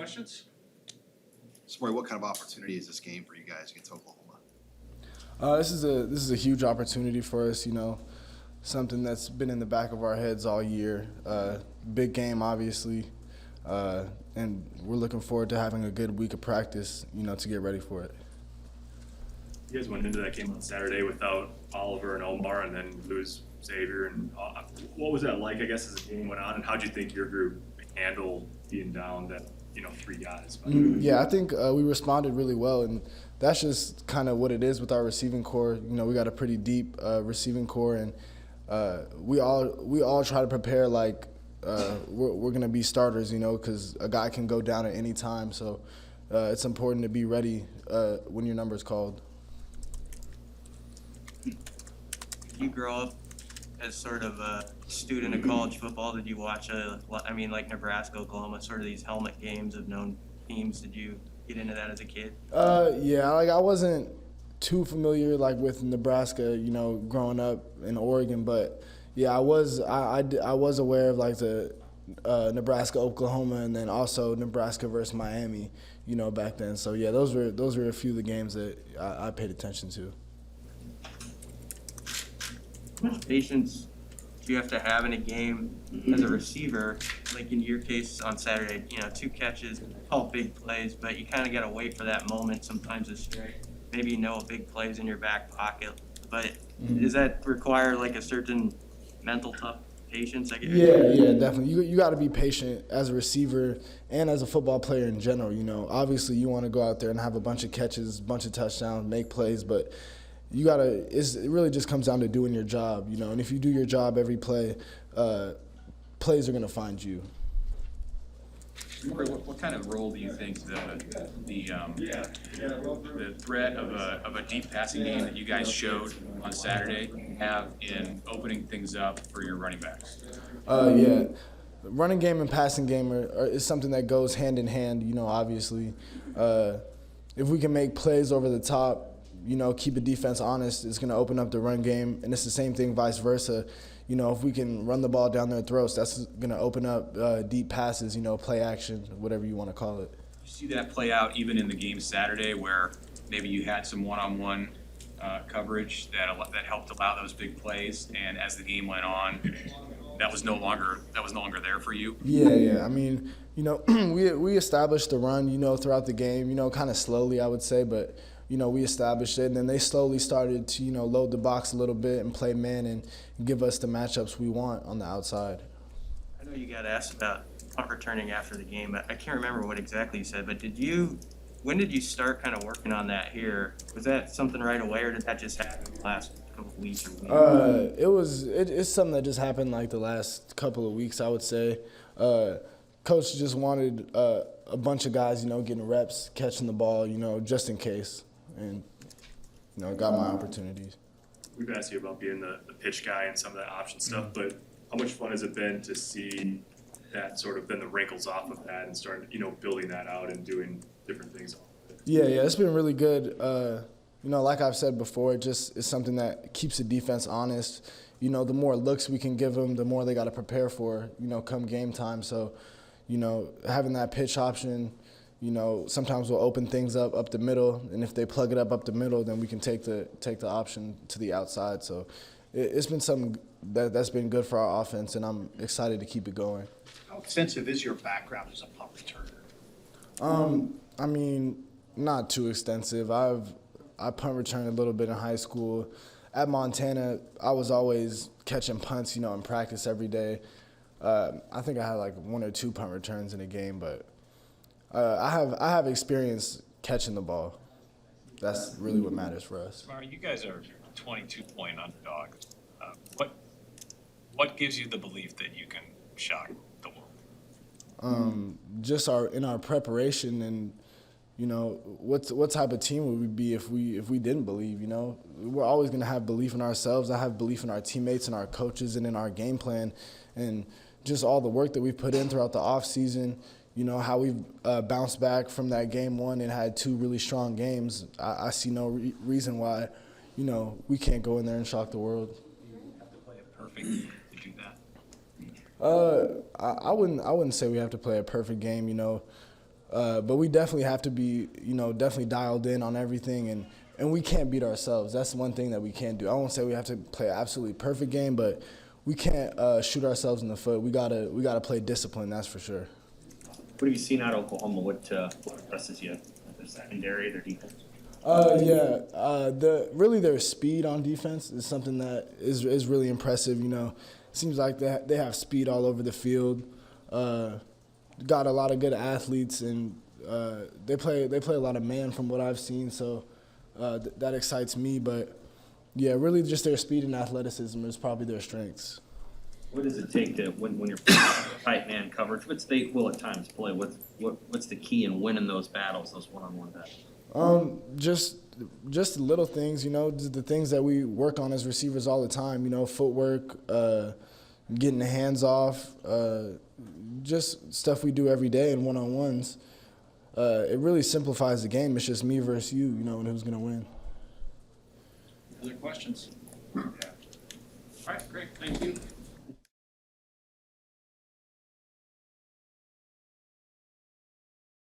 questions? Samori, what kind of opportunity is this game for you guys against Oklahoma? This is a huge opportunity for us. Something that's been in the back of our heads all year. Big game, obviously, and we're looking forward to having a good week of practice. To get ready for it. You guys went into that game on Saturday without Oliver and Omar, and then lose Xavier. And what was that like, I guess, as the game went on? And how do you think your group handled being down that 3 guys? Yeah, I think we responded really well, and that's just kind of what it is with our receiving core. We got a pretty deep receiving core, and we all try to prepare like we're gonna be starters. Because a guy can go down at any time, so it's important to be ready when your number's called. You grow up as sort of a student of college football. Did you watch like Nebraska, Oklahoma, sort of these helmet games of known teams? Did you get into that as a kid? Yeah, I wasn't too familiar with Nebraska, growing up in Oregon, but yeah, I was aware of the Nebraska, Oklahoma, and then also Nebraska versus Miami, back then. So yeah, those were a few of the games that I paid attention to. How much patience do you have to have in a game as a receiver? Like in your case on Saturday, 2 catches, all big plays, but you kind of got to wait for that moment sometimes to strike. Maybe a big play's in your back pocket, but does that require a certain mental tough patience? Yeah, definitely. You got to be patient as a receiver and as a football player in general. Obviously you want to go out there and have a bunch of catches, bunch of touchdowns, make plays, but it really just comes down to doing your job, and if you do your job every play, plays are going to find you. What kind of role do you think the threat of a deep passing game that you guys showed on Saturday have in opening things up for your running backs? Yeah, running game and passing game is something that goes hand in hand. Obviously, if we can make plays over the top, keep the defense honest, it's going to open up the run game, and it's the same thing vice versa. If we can run the ball down their throats, that's going to open up deep passes, play action, whatever you want to call it. You see that play out even in the game Saturday where maybe you had some one-on-one coverage that helped allow those big plays, and as the game went on, that was no longer there for you? Yeah. I mean, we established the run, throughout the game, kind of slowly, I would say, but we established it, and then they slowly started to, load the box a little bit and play man and give us the matchups we want on the outside. I know you got asked about punt returning after the game. I can't remember what exactly you said, but when did you start kind of working on that here? Was that something right away, or did that just happen the last couple of weeks? It's something that just happened the last couple of weeks, I would say. Coach just wanted a bunch of guys, getting reps, catching the ball, just in case. And, got my opportunities. We've asked you about being the pitch guy and some of that option stuff, but how much fun has it been to see that sort of been the wrinkles off of that and starting, building that out and doing different things? Yeah, it's been really good. Like I've said before, it's something that keeps the defense honest. The more looks we can give them, the more they got to prepare for, come game time. So, having that pitch option, sometimes we'll open things up the middle, and if they plug it up the middle, then we can take the option to the outside. So it's been something that's been good for our offense, and I'm excited to keep it going. How extensive is your background as a punt returner? I mean, not too extensive. I punt returned a little bit in high school. At Montana, I was always catching punts, in practice every day. I think I had 1 or 2 punt returns in a game, but I have experience catching the ball. That's really what matters for us. Samori, you guys are 22-point underdogs. What gives you the belief that you can shock the world? Just in our preparation, and what type of team would we be if we didn't believe? We're always going to have belief in ourselves. I have belief in our teammates and our coaches and in our game plan, and just all the work that we've put in throughout the off season. How we've bounced back from that game 1 and had 2 really strong games. I see no reason why, we can't go in there and shock the world. You have to play it perfect to do that. I wouldn't say we have to play a perfect game. But we definitely have to be, definitely dialed in on everything, and we can't beat ourselves. That's one thing that we can't do. I won't say we have to play an absolutely perfect game, but we can't shoot ourselves in the foot. We gotta play discipline. That's for sure. What have you seen out of Oklahoma? What impresses you? Their secondary, their defense? Really their speed on defense is something that is really impressive. It seems like they have speed all over the field. Got a lot of good athletes, and they play a lot of man from what I've seen. So that excites me. But yeah, really just their speed and athleticism is probably their strengths. What does it take to when you're playing tight man coverage, which they will at times play? What's the key in winning those battles, those one-on-one battles? Just little things, the things that we work on as receivers all the time. Footwork, getting the hands off, just stuff we do every day in one-on-ones. It really simplifies the game. It's just me versus you, and who's gonna win. Other questions? Yeah.